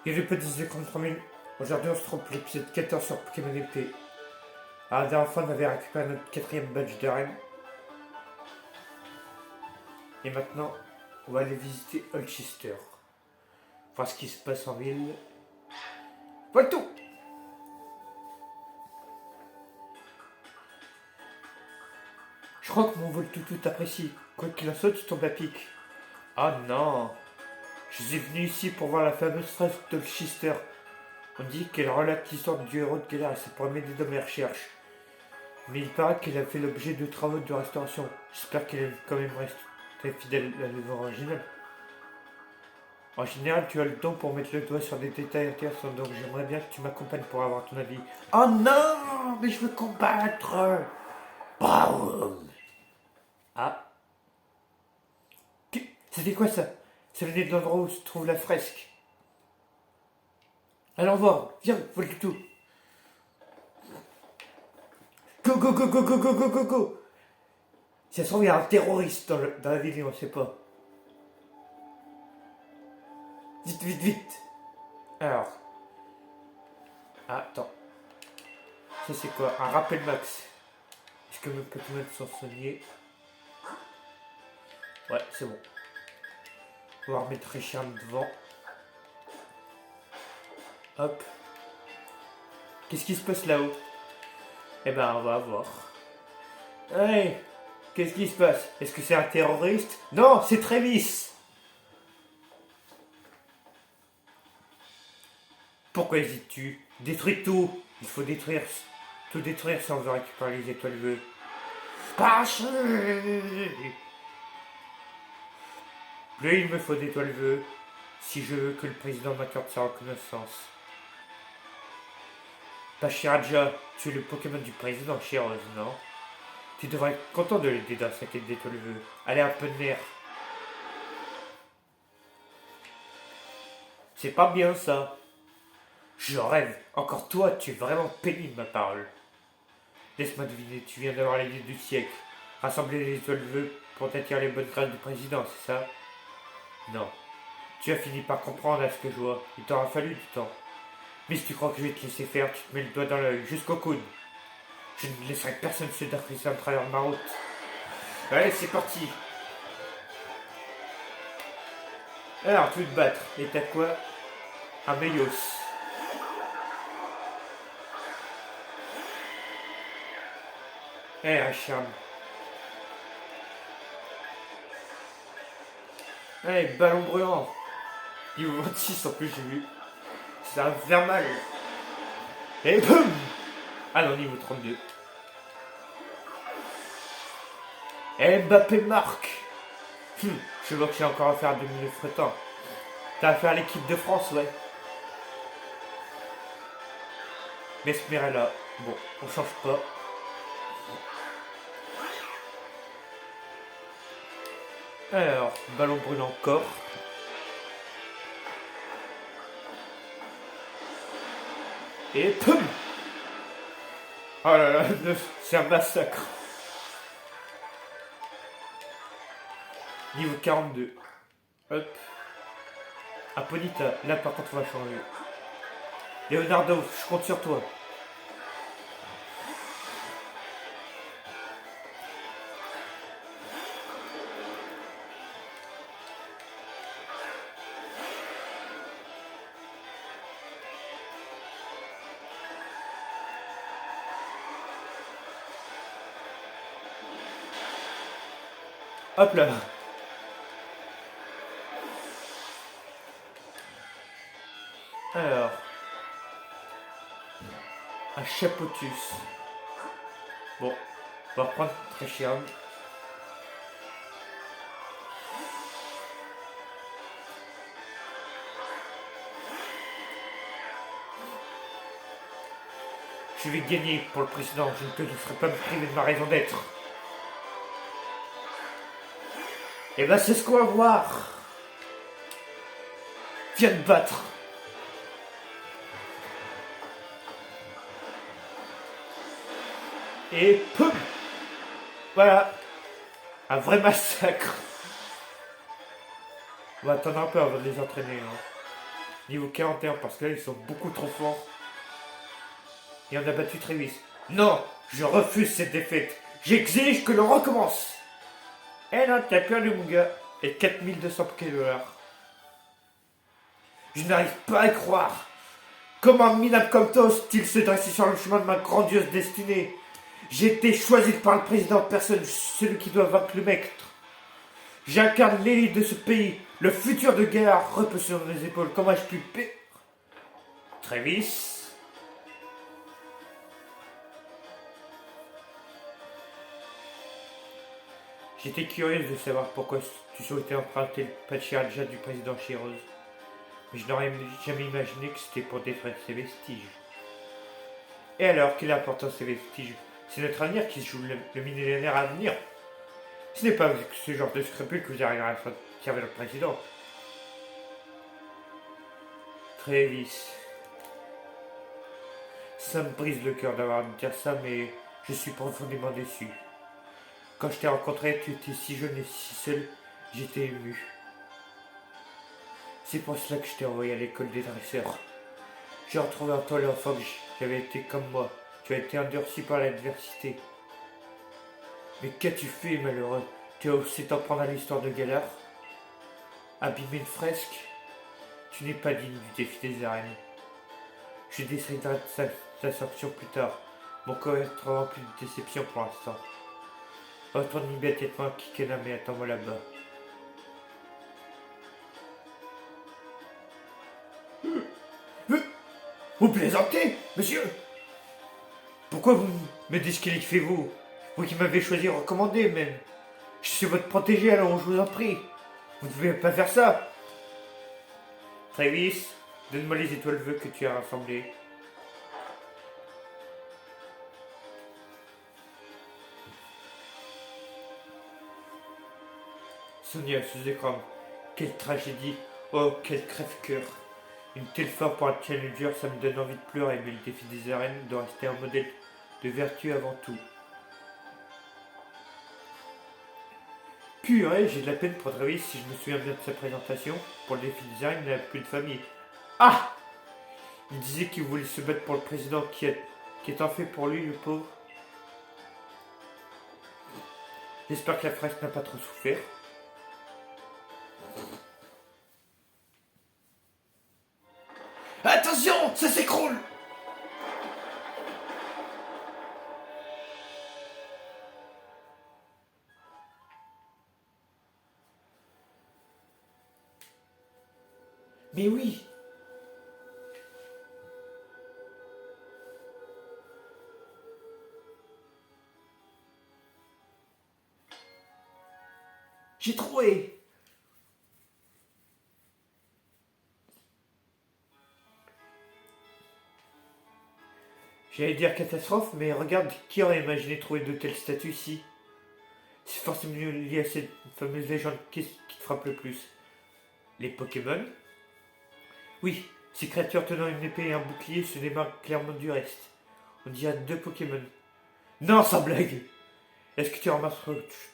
Et les petits écrans de 3000. Aujourd'hui, on se trompe l'épisode 14 sur Pokémon épée. Alors, la dernière fois, on avait récupéré notre 4ème badge de reine. Et maintenant, on va aller visiter Holchester. Voir ce qui se passe en ville. Voilà tout! Je crois que mon vol tout t'apprécie. Quoi qu'il en soit, tu tombes à pic. Ah non! Je suis venu ici pour voir la fameuse phrase d'Holchester. On dit qu'elle relate l'histoire du héros de Galar et ça pourrait m'aider dans mes recherches. Mais il paraît qu'elle a fait l'objet de travaux de restauration. J'espère qu'elle est quand même restée fidèle à l'œuvre originale. En général, tu as le don pour mettre le doigt sur des détails intéressants, donc j'aimerais bien que tu m'accompagnes pour avoir ton avis. Oh non! Mais je veux combattre! Bravo! Ah. C'était quoi ça? Ça venait de l'endroit où se trouve la fresque. Allons voir, viens, vole tout. Go, go, go, go, go, go, go, go, go. Si ça se trouve, il y a un terroriste dans la ville et on ne sait pas. Vite, vite, vite. Alors. Ah, attends. Ça c'est quoi? Un rappel max. Est-ce que mes Pokémon sont soignés? Ouais, c'est bon. On va remettre Richard devant. Hop. Qu'est-ce qui se passe là-haut? Eh ben, on va voir. Hey! Qu'est-ce qui se passe? Est-ce que c'est un terroriste? Non, c'est Travis! Pourquoi hésites-tu? Détruis tout! Il faut tout détruire si on veut récupérer les étoiles bleues. Plus il me faut d'étoiles bleues si je veux que le président m'accorde sa reconnaissance. Pachiraja, tu es le Pokémon du président, Chéreuse, non? Tu devrais être content de l'aider dans sa quête d'étoiles bleues. Allez, un peu de nerf. C'est pas bien ça. Je rêve. Encore toi, tu es vraiment pénible, ma parole. Laisse-moi deviner, tu viens d'avoir l'idée du siècle. Rassembler les étoiles bleues pour t'attirer les bonnes grâces du président, c'est ça? Non. Tu as fini par comprendre à ce que je vois. Il t'aura fallu du temps. Mais si tu crois que je vais te laisser faire, tu te mets le doigt dans l'œil, jusqu'au coude. Je ne laisserai personne se défriser à travers ma route. Allez, c'est parti. Alors, tu veux te battre. Et t'as quoi? Un Mélios. Eh, Richard. Allez, ballon brûlant. Niveau 26 en plus, j'ai vu. Ça va faire mal. Et boum! Ah non, niveau 32. Et Mbappé marque. Je vois que j'ai encore à faire 2 minutes frettants. T'as à faire l'équipe de France, ouais. Mesmerella. Bon, on change pas. Alors, ballon brûlant encore. Et poum! Oh là là, c'est un massacre. Niveau 42. Hop. Aponita, là par contre on va changer. Leonardo, je compte sur toi. Hop là. Alors. Un Chapotus. Bon. On va prendre Trechium. Je vais gagner pour le président. Je ne te laisserai pas me priver de ma raison d'être. Et ben c'est ce qu'on va voir. Viens te battre. Et poum. Voilà. Un vrai massacre. On va attendre un peu avant de les entraîner. Hein. niveau 41, parce que là, ils sont beaucoup trop forts. Et on a battu Travis. Non, je refuse cette défaite. J'exige que l'on recommence. Eh non, t'as perdu, mon gars. Et 4200 dollars. Je n'arrive pas à y croire. Comment minable comme toi ose-t-il se dresser sur le chemin de ma grandiose destinée? J'ai été choisi par le président, personne, celui qui doit vaincre le maître. J'incarne l'élite de ce pays. Le futur de Gaillard repose sur mes épaules. Comment ai-je pu perdre? Travis. J'étais curieuse de savoir pourquoi tu souhaitais emprunter le patriarcat du président Chiros. Mais je n'aurais jamais imaginé que c'était pour détruire ses vestiges. Et alors, quelle importance ces vestiges? C'est notre avenir qui se joue, le millénaire à venir. Ce n'est pas avec ce genre de scrupules que vous arriverez à servir le président. Travis. Ça me brise le cœur d'avoir à me dire ça, mais je suis profondément déçu. Quand je t'ai rencontré, tu étais si jeune et si seul, j'étais ému. C'est pour cela que je t'ai envoyé à l'école des dresseurs. J'ai retrouvé en toi l'enfant que j'avais été comme moi. Tu as été endurci par l'adversité. Mais qu'as-tu fait, malheureux? Tu as osé t'en prendre à l'histoire de Gaillard? Abîmer une fresque? Tu n'es pas digne du défi des arènes. Je déciderai de sa sanction plus tard. Mon corps est rempli de déception pour l'instant. Retourne immédiatement à Kikename et attends-moi là-bas. Vous plaisantez, monsieur? Pourquoi vous me disqualifiez-vous? Vous qui m'avez choisi recommandé même. Je suis votre protégé, alors je vous en prie. Vous ne devez pas faire ça. Travis, donne-moi les étoiles vœux que tu as rassemblées. Sonia sous écran. Quelle tragédie. Oh, quel crève-cœur. Une telle fin pour un challenger, ça me donne envie de pleurer, mais le défi des arènes doit rester un modèle de vertu avant tout. Purée, j'ai de la peine pour Travis si je me souviens bien de sa présentation. Pour le défi des arènes, il n'a plus de famille. Ah! Il disait qu'il voulait se battre pour le président qui est en fait pour lui, le pauvre. J'espère que la fresque n'a pas trop souffert. Attention, ça s'écroule! Mais oui! J'ai trouvé! J'allais dire catastrophe, mais regarde, qui aurait imaginé trouver de tels statues ici? C'est forcément lié à cette fameuse légende qui te frappe le plus. Les Pokémon? Oui, ces créatures tenant une épée et un bouclier se démarquent clairement du reste. On dirait deux Pokémon. Non, sans blague! Est-ce que tu remarques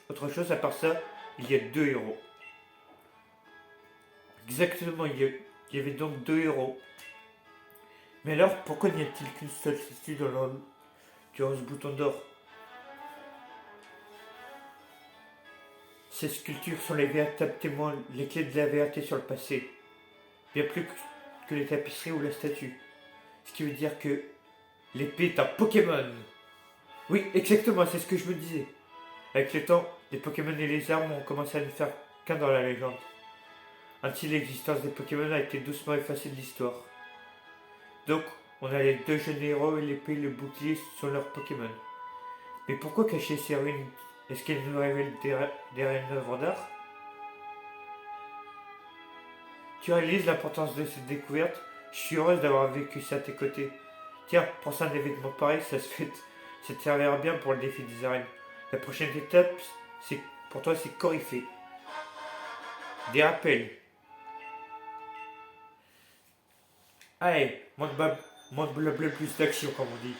autre chose à part ça? Il y a deux héros. Exactement, il y avait donc deux héros. Mais alors, pourquoi n'y a-t-il qu'une seule statue durant ce bouton d'or? Ces sculptures sont les véritables témoins, les clés de la vérité sur le passé. Bien plus que les tapisseries ou la statue. Ce qui veut dire que l'épée est un Pokémon. Oui, exactement, c'est ce que je me disais. Avec le temps, les Pokémon et les armes ont commencé à ne faire qu'un dans la légende. Ainsi, l'existence des Pokémon a été doucement effacée de l'histoire. Donc, on a les deux jeunes héros et l'épée et le bouclier sont leurs Pokémon. Mais pourquoi cacher ces ruines? Est-ce qu'elles nous révèlent des réelles œuvres d'art? Tu réalises l'importance de cette découverte? Je suis heureuse d'avoir vécu ça à tes côtés. Tiens, pense à un événement pareil, ça te servira bien pour le défi des arènes. La prochaine étape, pour toi, c'est Coryphée. Des rappels. Allez, moins de blabla, plus d'action, comme on dit.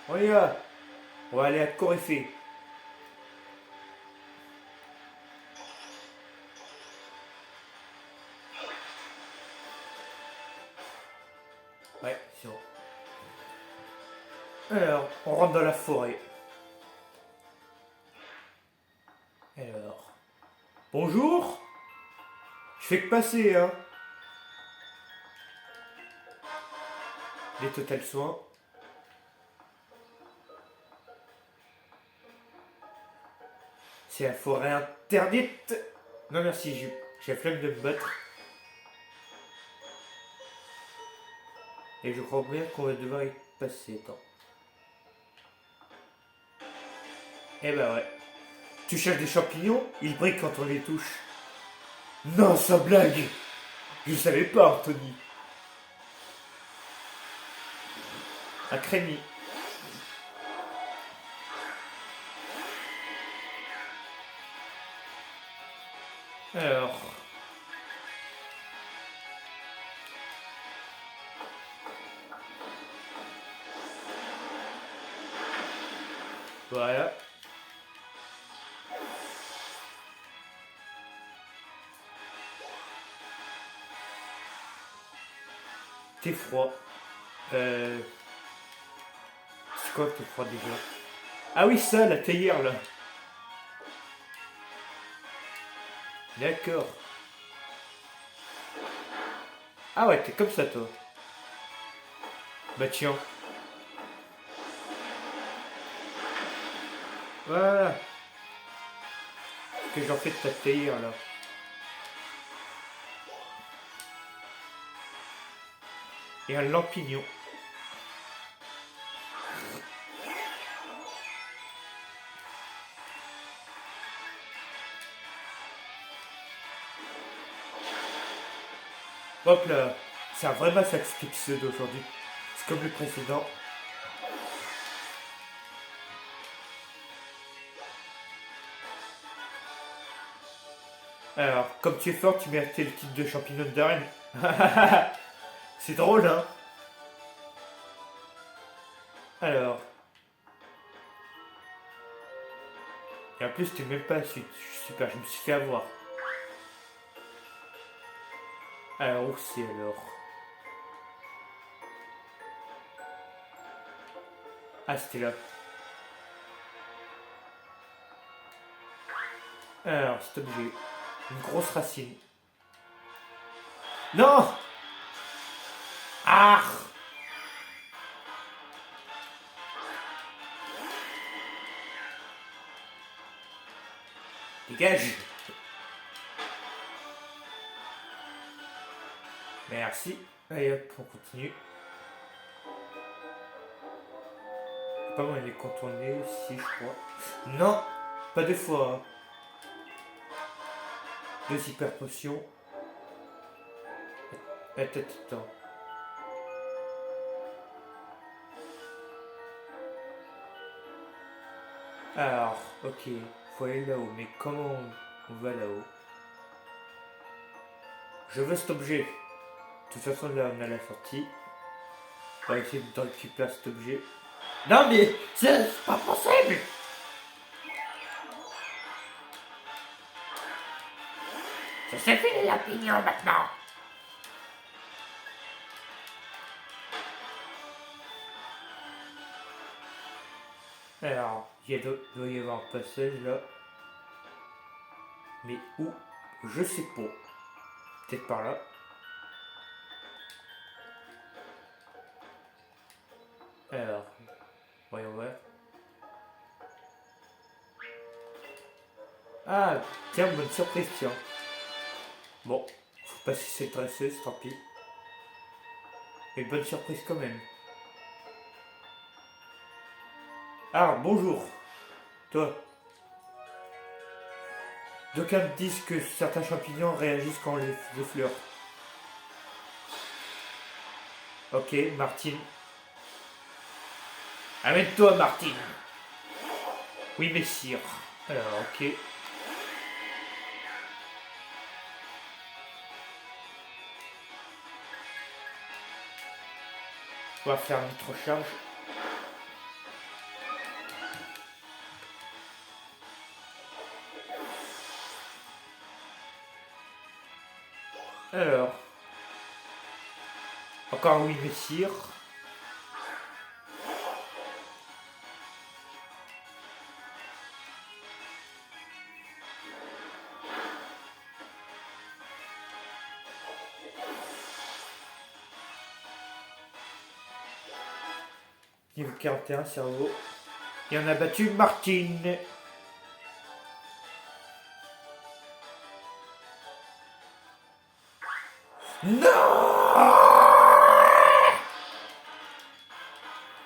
On y va. On va aller à Coryphée. Alors, on rentre dans la forêt. Alors, bonjour. Je fais que passer, hein. Les total soins. C'est la forêt interdite. Non merci, j'ai la flemme de me battre. Et je crois bien qu'on va devoir y passer. Attends. Eh ben ouais. Tu cherches des champignons, ils brillent quand on les touche. Non, ça blague. Je savais pas, Anthony. Un crémy. Alors. Voilà. T'es froid. C'est quoi t'es froid déjà? Ah oui, ça, la théière là. D'accord. Ah ouais, t'es comme ça toi. Bah tiens. Voilà. Que j'en fais de ta théière là. Et un lampignon. Hop là. C'est un vrai massacre cet épisode aujourd'hui. C'est comme le précédent. Alors, comme tu es fort, tu méritais le titre de championne d'arène. C'est drôle, hein? Alors. Et en plus, t'es même pas super, je me suis fait avoir. Alors, où c'est alors? Ah, c'était là. Alors, cet objet. Une grosse racine. Non! Ah! Dégage! Merci. Allez hop, on continue. Pas mal les contourner ici, je crois. Non! Pas deux fois. Hein. Deux hyper potions. Attends. Alors, ok. Faut aller là-haut. Mais comment on va là-haut? Je veux cet objet. De toute façon, là, on a la sortie. On va essayer de récupérer cet objet. Non, mais c'est pas possible! Je sais filer la pignon maintenant. Alors, il doit y avoir un passage là. Mais où? Je sais pas. Peut-être par là. Alors, voyons voir. Ah, tiens, bonne surprise, tiens. Bon, faut pas si c'est dresseuse, tant pis. Mais bonne surprise quand même. Ah, bonjour. Toi. D'aucuns me disent que certains champignons réagissent quand on les effleure. Ok, Martine. Amène-toi, Martine. Oui, messire. Alors, ok. On va faire une recharge. Alors. Encore oui, messire. Niveau 41, cerveau. Et on a battu Martine. Non!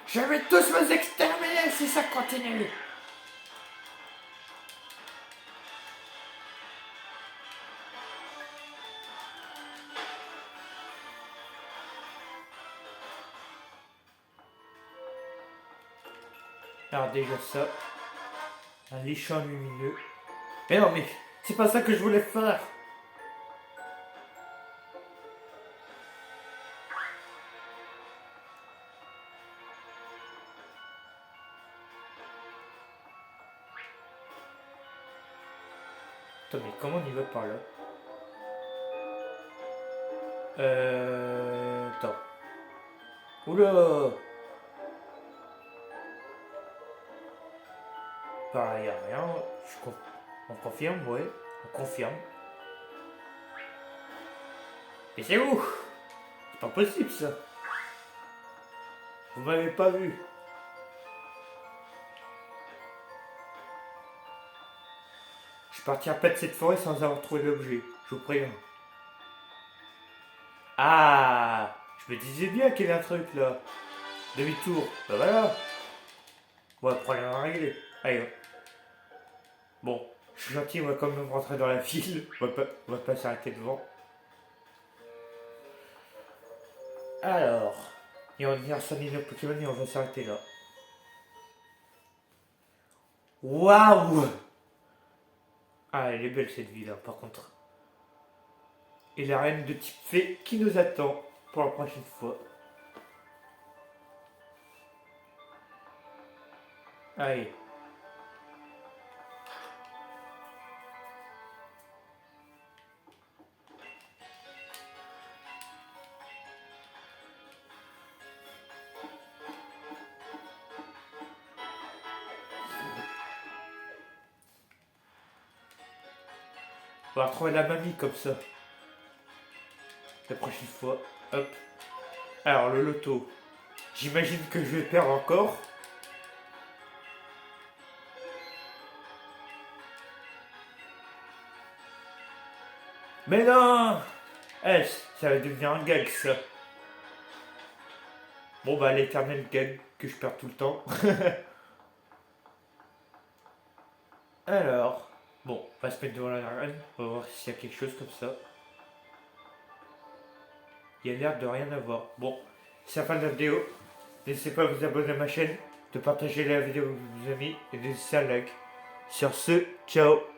Je vais tous vous exterminer si ça continue. Alors déjà ça. Un lichon lumineux. Mais non mais c'est pas ça que je voulais faire. Attends mais comment on y va par là? Attends. Oula! Bah, y a rien. On confirme, ouais. On confirme. Mais c'est où? C'est pas possible ça. Vous m'avez pas vu. Je suis parti à pas de cette forêt sans avoir trouvé l'objet. Je vous préviens. Ah! Je me disais bien qu'il y avait un truc là. Demi-tour. Bah voilà. Ouais, problème à régler. Allez. Bon, je suis gentil, on va quand même rentrer dans la ville. On va pas s'arrêter devant. Alors. Et on vient soigner nos Pokémon et on va s'arrêter là. Waouh! Ah, elle est belle cette ville, hein, par contre. Et la reine de type fée qui nous attend pour la prochaine fois. Allez. On va retrouver la mamie comme ça. La prochaine fois. Hop. Alors, le loto. J'imagine que je vais perdre encore. Mais non! Eh, ça va devenir un gag, ça. Bon, bah, l'éternel gag que je perds tout le temps. Alors, bon, on va se mettre devant la reine. On va voir s'il y a quelque chose comme ça. Il y a l'air de rien avoir. Bon, c'est la fin de la vidéo. N'hésitez pas à vous abonner à ma chaîne, de partager la vidéo avec vos amis et de laisser un like. Sur ce, ciao!